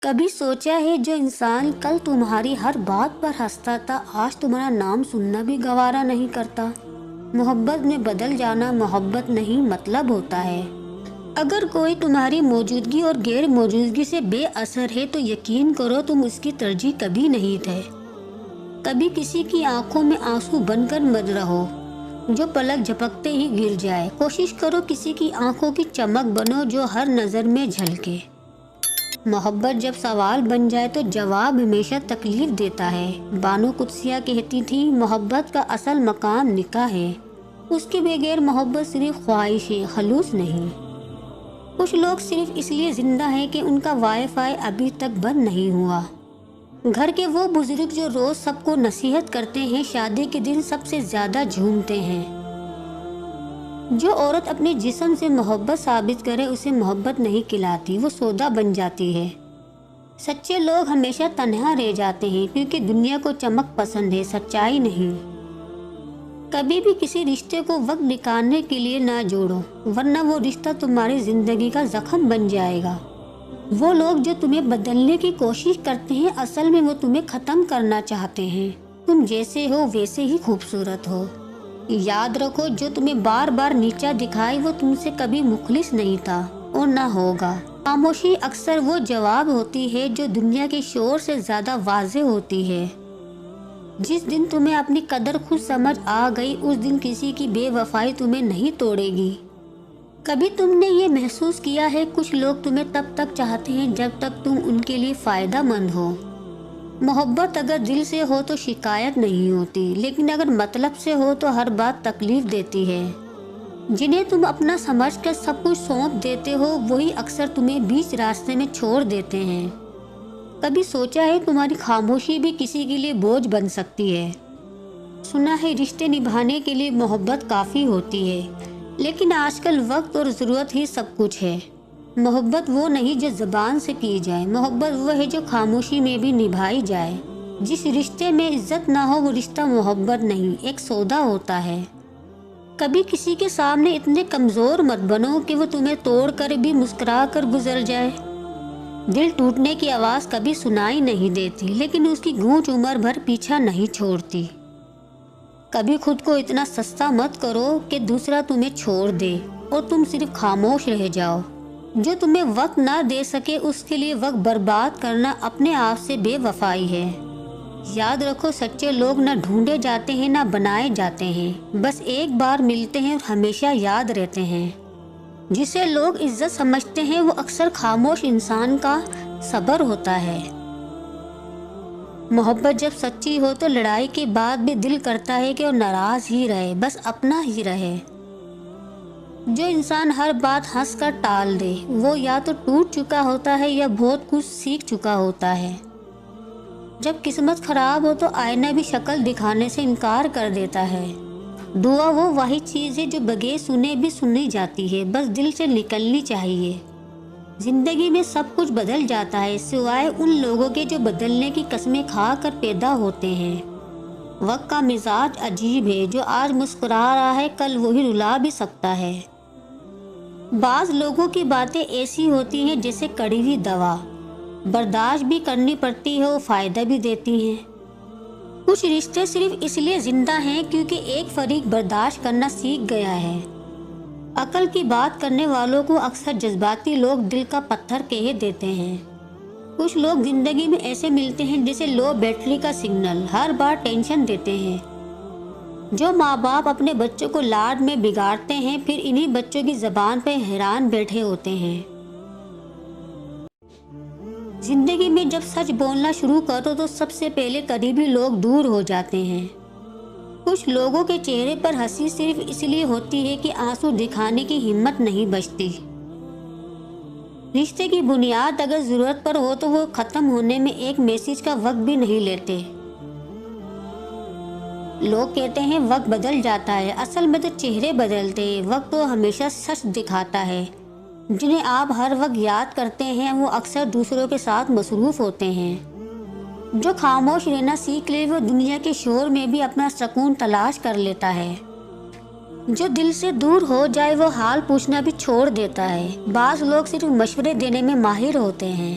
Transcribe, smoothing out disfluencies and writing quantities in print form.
کبھی سوچا ہے جو انسان کل تمہاری ہر بات پر ہنستا تھا آج تمہارا نام سننا بھی گوارا نہیں کرتا؟ محبت میں بدل جانا محبت نہیں مطلب ہوتا ہے۔ اگر کوئی تمہاری موجودگی اور غیر موجودگی سے بے اثر ہے تو یقین کرو تم اس کی ترجیح کبھی نہیں تھے۔ کبھی کسی کی آنکھوں میں آنسو بن کر مت رہو جو پلک جھپکتے ہی گر جائے، کوشش کرو کسی کی آنکھوں کی چمک بنو جو ہر نظر میں جھلکے۔ محبت جب سوال بن جائے تو جواب ہمیشہ تکلیف دیتا ہے۔ بانو قدسیہ کہتی تھی محبت کا اصل مقام نکاح ہے، اس کے بغیر محبت صرف خواہش ہے، خلوص نہیں۔ کچھ لوگ صرف اس لیے زندہ ہیں کہ ان کا وائی فائی ابھی تک بند نہیں ہوا۔ گھر کے وہ بزرگ جو روز سب کو نصیحت کرتے ہیں شادی کے دن سب سے زیادہ جھومتے ہیں۔ جو عورت اپنے جسم سے محبت ثابت کرے اسے محبت نہیں کہلاتی، وہ سودا بن جاتی ہے۔ سچے لوگ ہمیشہ تنہا رہ جاتے ہیں کیونکہ دنیا کو چمک پسند ہے، سچائی نہیں۔ کبھی بھی کسی رشتے کو وقت نکالنے کے لیے نہ جوڑو ورنہ وہ رشتہ تمہاری زندگی کا زخم بن جائے گا۔ وہ لوگ جو تمہیں بدلنے کی کوشش کرتے ہیں اصل میں وہ تمہیں ختم کرنا چاہتے ہیں۔ تم جیسے ہو ویسے ہی خوبصورت ہو۔ یاد رکھو جو تمہیں بار بار نیچا دکھائے وہ تم سے کبھی مخلص نہیں تھا اور نہ ہوگا۔ خاموشی اکثر وہ جواب ہوتی ہے جو دنیا کے شور سے زیادہ واضح ہوتی ہے۔ جس دن تمہیں اپنی قدر خود سمجھ آ گئی اس دن کسی کی بے وفائی تمہیں نہیں توڑے گی۔ کبھی تم نے یہ محسوس کیا ہے کچھ لوگ تمہیں تب تک چاہتے ہیں جب تک تم ان کے لیے فائدہ مند ہو۔ محبت اگر دل سے ہو تو شکایت نہیں ہوتی، لیکن اگر مطلب سے ہو تو ہر بات تکلیف دیتی ہے۔ جنہیں تم اپنا سمجھ کر سب کچھ سونپ دیتے ہو وہی اکثر تمہیں بیچ راستے میں چھوڑ دیتے ہیں۔ کبھی سوچا ہے تمہاری خاموشی بھی کسی کے لیے بوجھ بن سکتی ہے؟ سنا ہے رشتے نبھانے کے لیے محبت کافی ہوتی ہے، لیکن آج کل وقت اور ضرورت ہی سب کچھ ہے۔ محبت وہ نہیں جو زبان سے کی جائے، محبت وہ ہے جو خاموشی میں بھی نبھائی جائے۔ جس رشتے میں عزت نہ ہو وہ رشتہ محبت نہیں، ایک سودا ہوتا ہے۔ کبھی کسی کے سامنے اتنے کمزور مت بنو کہ وہ تمہیں توڑ کر بھی مسکرا کر گزر جائے۔ دل ٹوٹنے کی آواز کبھی سنائی نہیں دیتی لیکن اس کی گونج عمر بھر پیچھا نہیں چھوڑتی۔ کبھی خود کو اتنا سستا مت کرو کہ دوسرا تمہیں چھوڑ دے اور تم صرف خاموش رہ جاؤ۔ جو تمہیں وقت نہ دے سکے اس کے لیے وقت برباد کرنا اپنے آپ سے بے وفائی ہے۔ یاد رکھو سچے لوگ نہ ڈھونڈے جاتے ہیں نہ بنائے جاتے ہیں، بس ایک بار ملتے ہیں اور ہمیشہ یاد رہتے ہیں۔ جسے لوگ عزت سمجھتے ہیں وہ اکثر خاموش انسان کا صبر ہوتا ہے۔ محبت جب سچی ہو تو لڑائی کے بعد بھی دل کرتا ہے کہ وہ ناراض ہی رہے، بس اپنا ہی رہے۔ جو انسان ہر بات ہنس کر ٹال دے وہ یا تو ٹوٹ چکا ہوتا ہے یا بہت کچھ سیکھ چکا ہوتا ہے۔ جب قسمت خراب ہو تو آئینہ بھی شکل دکھانے سے انکار کر دیتا ہے۔ دعا وہ واحد چیز ہے جو بغیر سنے بھی سنی جاتی ہے، بس دل سے نکلنی چاہیے۔ زندگی میں سب کچھ بدل جاتا ہے سوائے ان لوگوں کے جو بدلنے کی قسمیں کھا کر پیدا ہوتے ہیں۔ وقت کا مزاج عجیب ہے، جو آج مسکرا رہا ہے کل وہی رلا بھی سکتا ہے۔ بعض لوگوں کی باتیں ایسی ہوتی ہیں جیسے کڑی ہوئی دوا، برداشت بھی کرنی پڑتی ہے اور فائدہ بھی دیتی ہیں۔ کچھ رشتے صرف اس لیے زندہ ہیں کیونکہ ایک فریق برداشت کرنا سیکھ گیا ہے۔ عقل کی بات کرنے والوں کو اکثر جذباتی لوگ دل کا پتھر کہہ دیتے ہیں۔ کچھ لوگ زندگی میں ایسے ملتے ہیں جیسے لو بیٹری کا سگنل، ہر بار ٹینشن دیتے ہیں۔ جو ماں باپ اپنے بچوں کو لاڈ میں بگاڑتے ہیں پھر انہی بچوں کی زبان پہ حیران بیٹھے ہوتے ہیں۔ زندگی میں جب سچ بولنا شروع کرو تو سب سے پہلے قریبی لوگ دور ہو جاتے ہیں۔ کچھ لوگوں کے چہرے پر ہنسی صرف اس لیے ہوتی ہے کہ آنسو دکھانے کی ہمت نہیں بچتی۔ رشتے کی بنیاد اگر ضرورت پر ہو تو وہ ختم ہونے میں ایک میسج کا وقت بھی نہیں لیتے۔ لوگ کہتے ہیں وقت بدل جاتا ہے، اصل میں تو چہرے بدلتے ہیں۔ وقت تو ہمیشہ سچ دکھاتا ہے۔ جنہیں آپ ہر وقت یاد کرتے ہیں وہ اکثر دوسروں کے ساتھ مصروف ہوتے ہیں۔ جو خاموش رہنا سیکھ لے وہ دنیا کے شور میں بھی اپنا سکون تلاش کر لیتا ہے۔ جو دل سے دور ہو جائے وہ حال پوچھنا بھی چھوڑ دیتا ہے۔ بعض لوگ صرف مشورے دینے میں ماہر ہوتے ہیں،